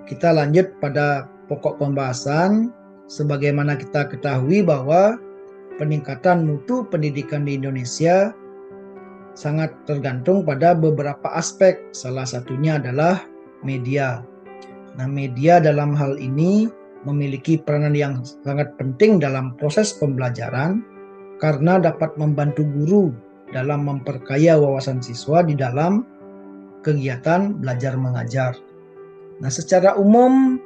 kita lanjut pada pokok pembahasan. Sebagaimana kita ketahui bahwa peningkatan mutu pendidikan di Indonesia sangat tergantung pada beberapa aspek. Salah satunya adalah media. Nah, media dalam hal ini memiliki peranan yang sangat penting dalam proses pembelajaran karena dapat membantu guru dalam memperkaya wawasan siswa di dalam kegiatan belajar mengajar. Nah, secara umum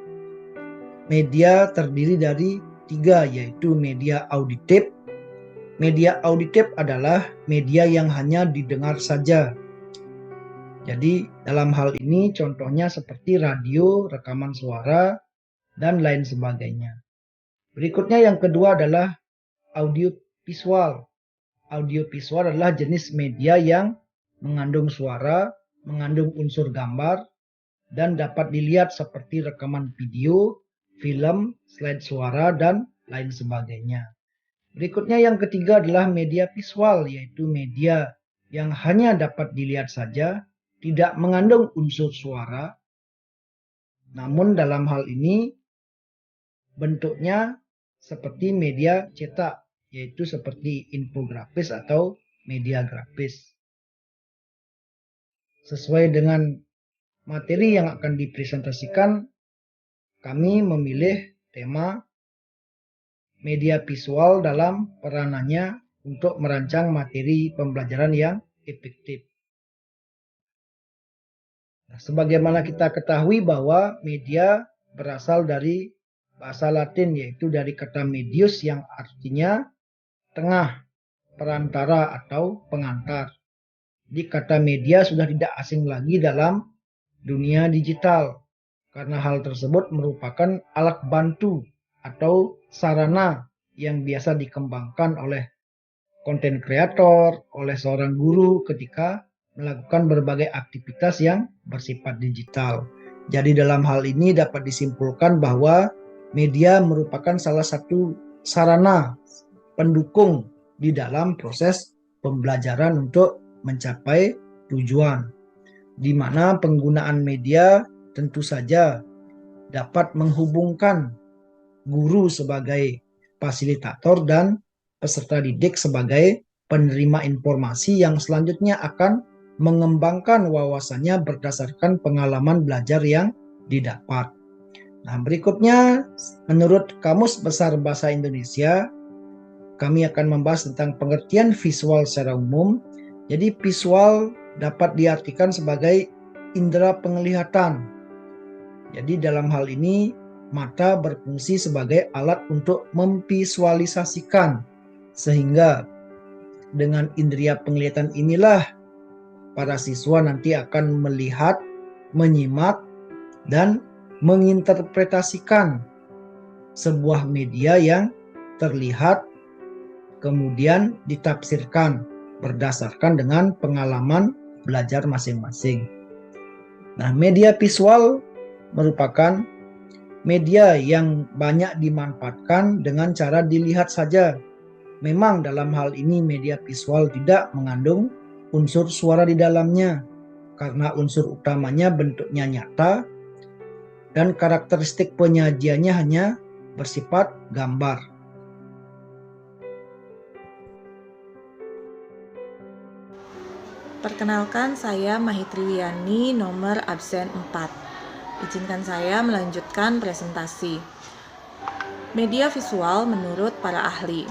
media terdiri dari 3, yaitu media auditif. Media auditif adalah media yang hanya didengar saja. Jadi dalam hal ini contohnya seperti radio, rekaman suara, dan lain sebagainya. Berikutnya yang kedua adalah audiovisual. Audiovisual adalah jenis media yang mengandung suara, mengandung unsur gambar, dan dapat dilihat seperti rekaman video, film, slide suara, dan lain sebagainya. Berikutnya yang ketiga adalah media visual, yaitu media yang hanya dapat dilihat saja, tidak mengandung unsur suara. Namun dalam hal ini bentuknya seperti media cetak, yaitu seperti infografis atau media grafis. Sesuai dengan materi yang akan dipresentasikan, kami memilih tema media visual dalam peranannya untuk merancang materi pembelajaran yang efektif. Nah, sebagaimana kita ketahui bahwa media berasal dari bahasa Latin, yaitu dari kata medius yang artinya tengah, perantara atau pengantar. Jadi kata media sudah tidak asing lagi dalam dunia digital, karena hal tersebut merupakan alat bantu atau sarana yang biasa dikembangkan oleh konten kreator, oleh seorang guru ketika melakukan berbagai aktivitas yang bersifat digital. Jadi dalam hal ini dapat disimpulkan bahwa media merupakan salah satu sarana pendukung di dalam proses pembelajaran untuk mencapai tujuan, di mana penggunaan media tentu saja dapat menghubungkan guru sebagai fasilitator dan peserta didik sebagai penerima informasi yang selanjutnya akan mengembangkan wawasannya berdasarkan pengalaman belajar yang didapat. Nah, berikutnya menurut Kamus Besar Bahasa Indonesia, kami akan membahas tentang pengertian visual secara umum. Jadi visual dapat diartikan sebagai indera penglihatan. Jadi dalam hal ini mata berfungsi sebagai alat untuk memvisualisasikan, sehingga dengan indera penglihatan inilah para siswa nanti akan melihat, menyimak, dan menginterpretasikan sebuah media yang terlihat kemudian ditafsirkan berdasarkan dengan pengalaman belajar masing-masing. Nah, media visual merupakan media yang banyak dimanfaatkan dengan cara dilihat saja. Memang dalam hal ini media visual tidak mengandung unsur suara di dalamnya, karena unsur utamanya bentuknya nyata dan karakteristik penyajiannya hanya bersifat gambar. Perkenalkan, saya Mahitri Wiyani, nomor absen 4. Izinkan saya melanjutkan presentasi. Media visual menurut para ahli.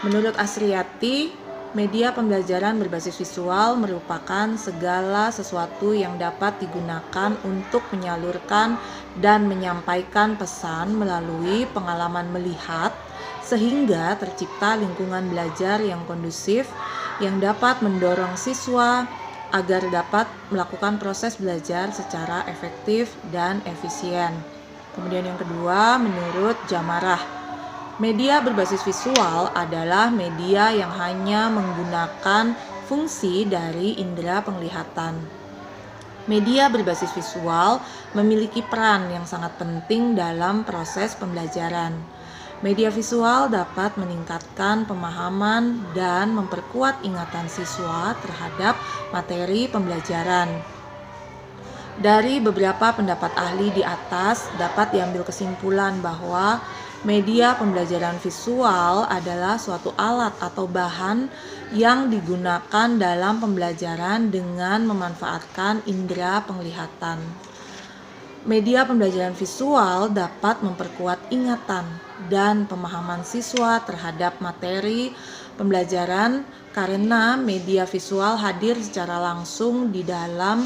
Menurut Asriyati, media pembelajaran berbasis visual merupakan segala sesuatu yang dapat digunakan untuk menyalurkan dan menyampaikan pesan melalui pengalaman melihat, sehingga tercipta lingkungan belajar yang kondusif yang dapat mendorong siswa agar dapat melakukan proses belajar secara efektif dan efisien. Kemudian yang kedua, menurut Jamarah, media berbasis visual adalah media yang hanya menggunakan fungsi dari indera penglihatan. Media berbasis visual memiliki peran yang sangat penting dalam proses pembelajaran. Media visual dapat meningkatkan pemahaman dan memperkuat ingatan siswa terhadap materi pembelajaran. Dari beberapa pendapat ahli di atas dapat diambil kesimpulan bahwa media pembelajaran visual adalah suatu alat atau bahan yang digunakan dalam pembelajaran dengan memanfaatkan indera penglihatan. Media pembelajaran visual dapat memperkuat ingatan dan pemahaman siswa terhadap materi pembelajaran karena media visual hadir secara langsung di dalam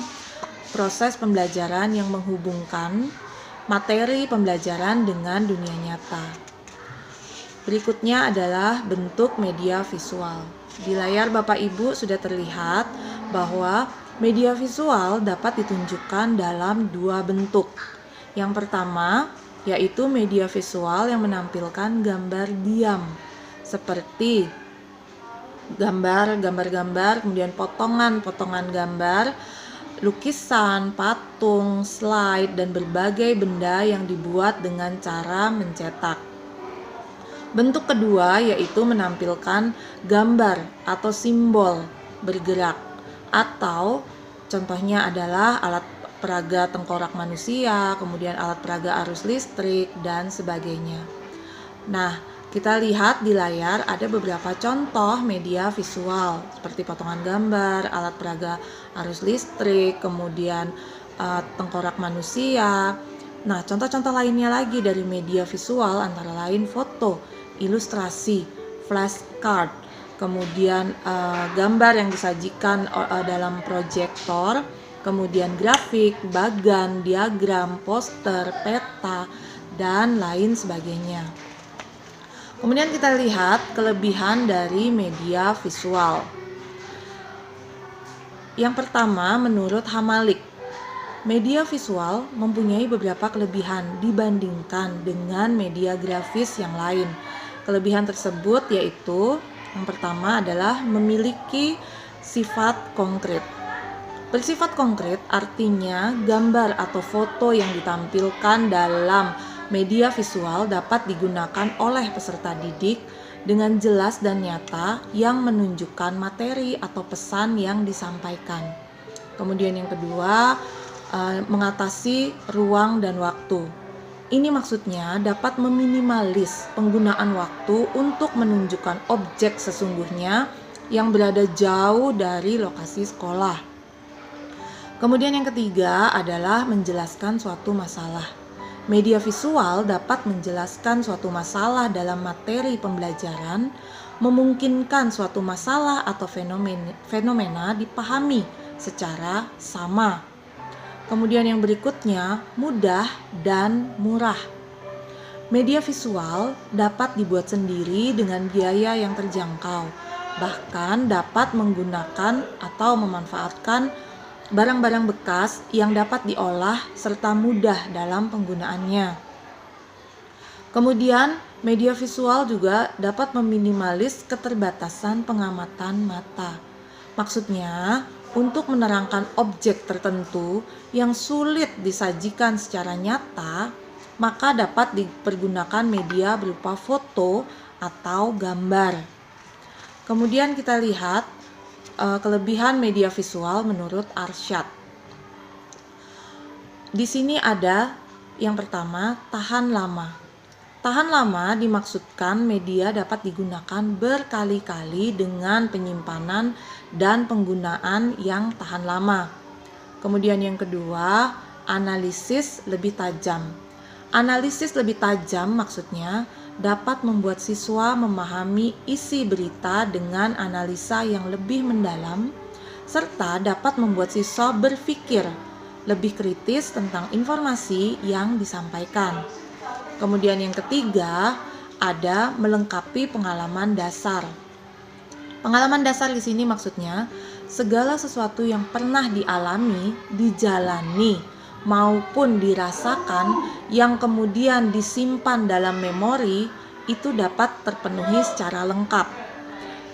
proses pembelajaran yang menghubungkan materi pembelajaran dengan dunia nyata. Berikutnya adalah bentuk media visual. Di layar Bapak Ibu sudah terlihat bahwa media visual dapat ditunjukkan dalam dua bentuk. Yang pertama yaitu media visual yang menampilkan gambar diam seperti gambar, kemudian potongan-potongan gambar, lukisan, patung, slide, dan berbagai benda yang dibuat dengan cara mencetak. Bentuk kedua yaitu menampilkan gambar atau simbol bergerak, atau contohnya adalah alat peraga tengkorak manusia, kemudian alat peraga arus listrik, dan sebagainya. Nah, kita lihat di layar ada beberapa contoh media visual seperti potongan gambar, alat peraga arus listrik, kemudian tengkorak manusia. Nah, contoh-contoh lainnya lagi dari media visual antara lain foto, ilustrasi, flashcard, kemudian gambar yang disajikan dalam proyektor, kemudian grafik, bagan, diagram, poster, peta, dan lain sebagainya. Kemudian kita lihat kelebihan dari media visual. Yang pertama, menurut Hamalik, media visual mempunyai beberapa kelebihan dibandingkan dengan media grafis yang lain. Kelebihan tersebut yaitu yang pertama adalah memiliki sifat konkret. Bersifat konkret artinya gambar atau foto yang ditampilkan dalam media visual dapat digunakan oleh peserta didik dengan jelas dan nyata yang menunjukkan materi atau pesan yang disampaikan. Kemudian yang kedua, mengatasi ruang dan waktu. Ini maksudnya dapat meminimalis penggunaan waktu untuk menunjukkan objek sesungguhnya yang berada jauh dari lokasi sekolah. Kemudian yang ketiga adalah menjelaskan suatu masalah. Media visual dapat menjelaskan suatu masalah dalam materi pembelajaran, memungkinkan suatu masalah atau fenomena dipahami secara sama. Kemudian yang berikutnya, mudah dan murah. Media visual dapat dibuat sendiri dengan biaya yang terjangkau, bahkan dapat menggunakan atau memanfaatkan barang-barang bekas yang dapat diolah serta mudah dalam penggunaannya. Kemudian, media visual juga dapat meminimalis keterbatasan pengamatan mata. Maksudnya, untuk menerangkan objek tertentu yang sulit disajikan secara nyata, maka dapat dipergunakan media berupa foto atau gambar. Kemudian kita lihat kelebihan media visual menurut Arsyad. Di sini ada yang pertama, tahan lama. Tahan lama dimaksudkan media dapat digunakan berkali-kali dengan penyimpanan dan penggunaan yang tahan lama. Kemudian yang kedua, analisis lebih tajam. Analisis lebih tajam maksudnya dapat membuat siswa memahami isi berita dengan analisa yang lebih mendalam, serta dapat membuat siswa berpikir lebih kritis tentang informasi yang disampaikan. Kemudian yang ketiga, ada melengkapi pengalaman dasar. Pengalaman dasar di sini maksudnya segala sesuatu yang pernah dialami, dijalani, maupun dirasakan yang kemudian disimpan dalam memori itu dapat terpenuhi secara lengkap.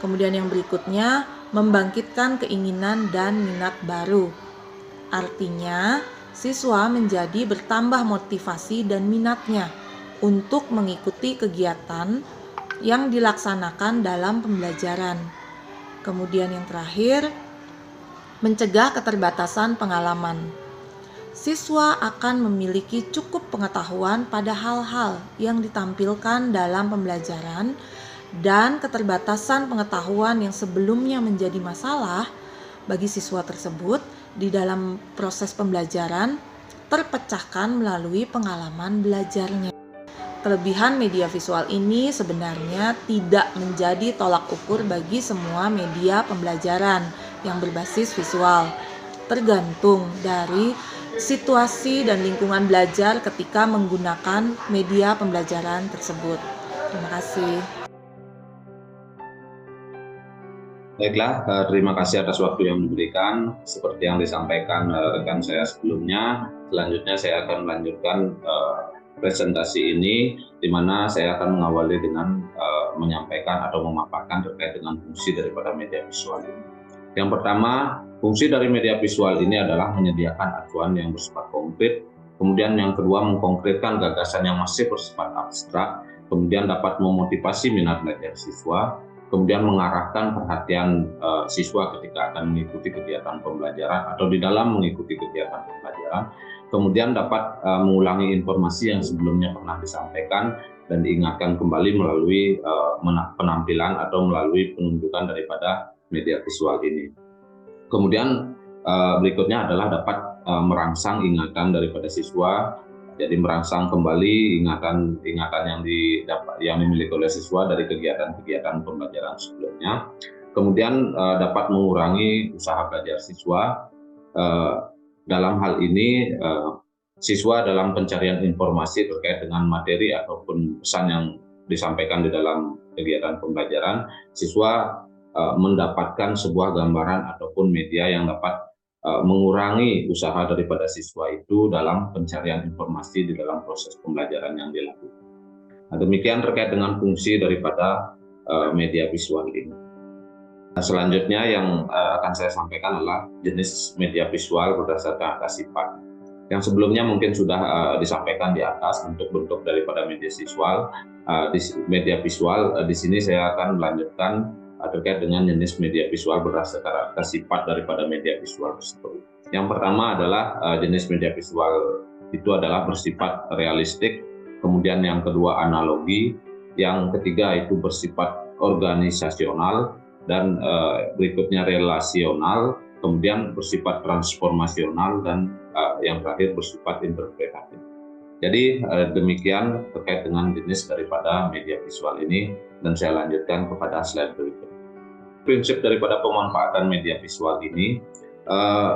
Kemudian yang berikutnya, membangkitkan keinginan dan minat baru. Artinya, siswa menjadi bertambah motivasi dan minatnya untuk mengikuti kegiatan yang dilaksanakan dalam pembelajaran. Kemudian yang terakhir, mencegah keterbatasan pengalaman. Siswa akan memiliki cukup pengetahuan pada hal-hal yang ditampilkan dalam pembelajaran, dan keterbatasan pengetahuan yang sebelumnya menjadi masalah bagi siswa tersebut di dalam proses pembelajaran terpecahkan melalui pengalaman belajarnya. Kelebihan media visual ini sebenarnya tidak menjadi tolak ukur bagi semua media pembelajaran yang berbasis visual, tergantung dari situasi dan lingkungan belajar ketika menggunakan media pembelajaran tersebut. Terima kasih. Baiklah, terima kasih atas waktu yang diberikan. Seperti yang disampaikan rekan saya sebelumnya, selanjutnya saya akan melanjutkan presentasi ini, di mana saya akan mengawali dengan menyampaikan atau memaparkan terkait dengan fungsi daripada media visual ini. Yang pertama, fungsi dari media visual ini adalah menyediakan acuan yang bersifat konkret. Kemudian yang kedua, mengkonkretkan gagasan yang masih bersifat abstrak. Kemudian dapat memotivasi minat belajar siswa. Kemudian mengarahkan perhatian siswa ketika akan mengikuti kegiatan pembelajaran atau di dalam mengikuti kegiatan pembelajaran. Kemudian dapat mengulangi informasi yang sebelumnya pernah disampaikan dan diingatkan kembali melalui penampilan atau melalui penunjukan daripada media visual ini. Kemudian berikutnya adalah dapat merangsang ingatan daripada siswa. Jadi merangsang kembali ingatan yang dimiliki oleh siswa dari kegiatan-kegiatan pembelajaran sebelumnya. Kemudian dapat mengurangi usaha belajar siswa. Dalam hal ini siswa dalam pencarian informasi terkait dengan materi ataupun pesan yang disampaikan di dalam kegiatan pembelajaran, siswa mendapatkan sebuah gambaran ataupun media yang dapat mengurangi usaha daripada siswa itu dalam pencarian informasi di dalam proses pembelajaran yang dilakukan. Nah, demikian terkait dengan fungsi daripada media visual ini. Nah, selanjutnya yang akan saya sampaikan adalah jenis media visual berdasarkan atas sifat. Yang sebelumnya mungkin sudah disampaikan di atas bentuk-bentuk daripada media visual. Di sini saya akan melanjutkan terkait dengan jenis media visual berdasarkan atas sifat daripada media visual tersebut. Yang pertama adalah jenis media visual itu adalah bersifat realistik, kemudian yang kedua analogi, yang ketiga itu bersifat organisasional, dan berikutnya relasional, kemudian bersifat transformasional, dan yang terakhir bersifat interpretatif. Jadi demikian terkait dengan jenis daripada media visual ini, dan saya lanjutkan kepada slide berikutnya. Prinsip daripada pemanfaatan media visual ini,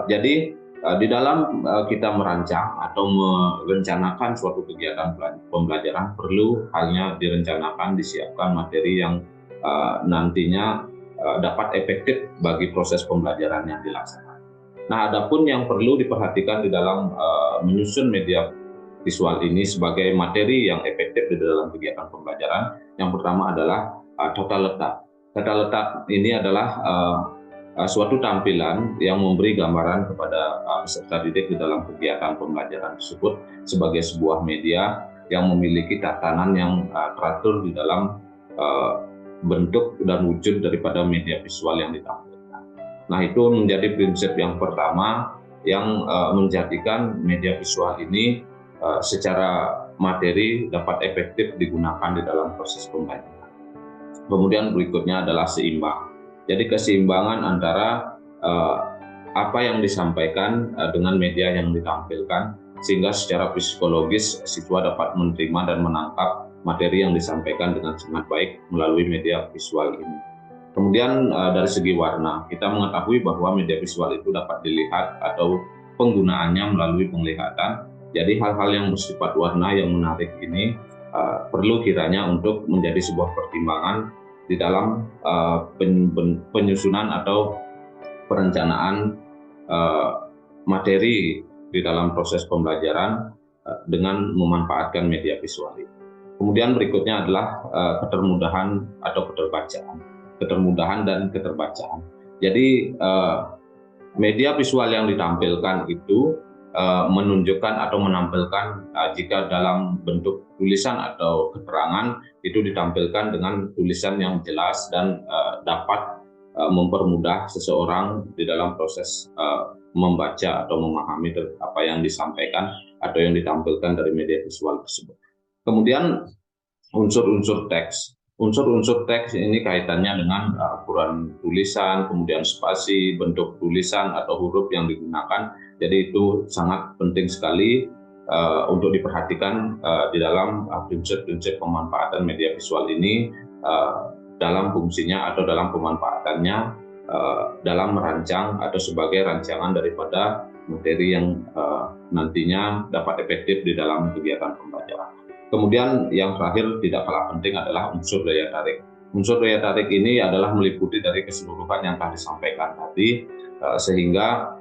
jadi di dalam kita merancang atau merencanakan suatu kegiatan pembelajaran perlu hanya direncanakan, disiapkan materi yang nantinya dapat efektif bagi proses pembelajaran yang dilaksanakan. Nah, adapun yang perlu diperhatikan di dalam menyusun media visual ini sebagai materi yang efektif di dalam kegiatan pembelajaran, yang pertama adalah tata letak. Tata letak ini adalah suatu tampilan yang memberi gambaran kepada peserta didik di dalam kegiatan pembelajaran tersebut sebagai sebuah media yang memiliki tatanan yang teratur di dalam bentuk dan wujud daripada media visual yang ditampilkan. Nah, itu menjadi prinsip yang pertama yang menjadikan media visual ini secara materi dapat efektif digunakan di dalam proses pembelajaran. Kemudian berikutnya adalah seimbang. Jadi keseimbangan antara apa yang disampaikan dengan media yang ditampilkan, sehingga secara psikologis siswa dapat menerima dan menangkap materi yang disampaikan dengan sangat baik melalui media visual ini. Kemudian dari segi warna, kita mengetahui bahwa media visual itu dapat dilihat atau penggunaannya melalui penglihatan. Jadi hal-hal yang bersifat warna yang menarik ini perlu kiranya untuk menjadi sebuah pertimbangan di dalam penyusunan atau perencanaan materi di dalam proses pembelajaran dengan memanfaatkan media visual ini. Kemudian berikutnya adalah ketermudahan atau keterbacaan. Ketermudahan dan keterbacaan. Jadi media visual yang ditampilkan itu menunjukkan atau menampilkan jika dalam bentuk tulisan atau keterangan itu ditampilkan dengan tulisan yang jelas dan dapat mempermudah seseorang di dalam proses membaca atau memahami apa yang disampaikan atau yang ditampilkan dari media visual tersebut. Kemudian unsur-unsur teks. Unsur-unsur teks ini kaitannya dengan ukuran tulisan, kemudian spasi, bentuk tulisan atau huruf yang digunakan. Jadi itu sangat penting sekali untuk diperhatikan di dalam prinsip-prinsip pemanfaatan media visual ini dalam fungsinya atau dalam pemanfaatannya dalam merancang atau sebagai rancangan daripada materi yang nantinya dapat efektif di dalam kegiatan pembelajaran. Kemudian yang terakhir tidak kalah penting adalah unsur daya tarik. Unsur daya tarik ini adalah meliputi dari keseluruhan yang telah disampaikan tadi, sehingga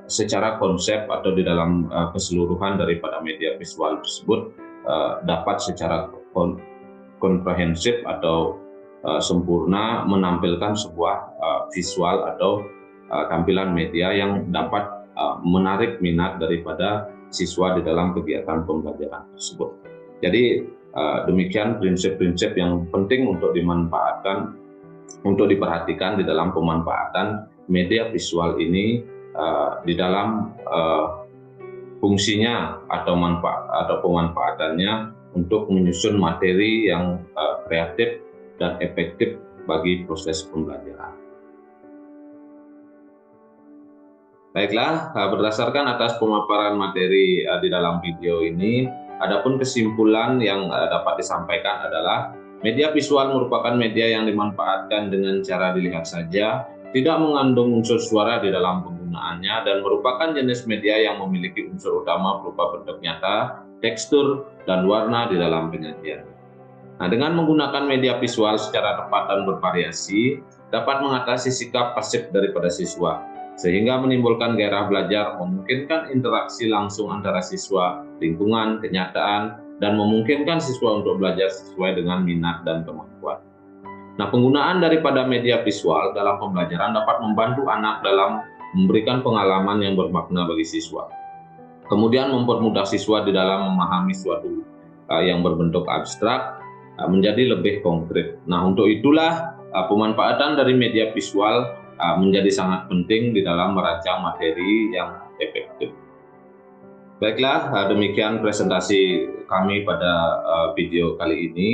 secara konsep atau di dalam keseluruhan daripada media visual tersebut dapat secara komprehensif atau sempurna menampilkan sebuah visual atau tampilan media yang dapat menarik minat daripada siswa di dalam kegiatan pembelajaran tersebut. Jadi demikian prinsip-prinsip yang penting untuk dimanfaatkan, untuk diperhatikan di dalam pemanfaatan media visual ini di dalam fungsinya atau manfaat atau pemanfaatannya untuk menyusun materi yang kreatif dan efektif bagi proses pembelajaran. Baiklah, berdasarkan atas pemaparan materi di dalam video ini, adapun kesimpulan yang dapat disampaikan adalah media visual merupakan media yang dimanfaatkan dengan cara dilihat saja, tidak mengandung unsur suara di dalam penggunaannya, dan merupakan jenis media yang memiliki unsur utama berupa bentuk nyata, tekstur, dan warna di dalam penyajian. Nah, dengan menggunakan media visual secara tepat dan bervariasi, dapat mengatasi sikap pasif daripada siswa, sehingga menimbulkan gairah belajar, memungkinkan interaksi langsung antara siswa, lingkungan, kenyataan, dan memungkinkan siswa untuk belajar sesuai dengan minat dan kemampuan. Nah, penggunaan daripada media visual dalam pembelajaran dapat membantu anak dalam memberikan pengalaman yang bermakna bagi siswa. Kemudian mempermudah siswa di dalam memahami suatu yang berbentuk abstrak menjadi lebih konkret. Nah, untuk itulah pemanfaatan dari media visual menjadi sangat penting di dalam merancang materi yang efektif. Baiklah, demikian presentasi kami pada video kali ini.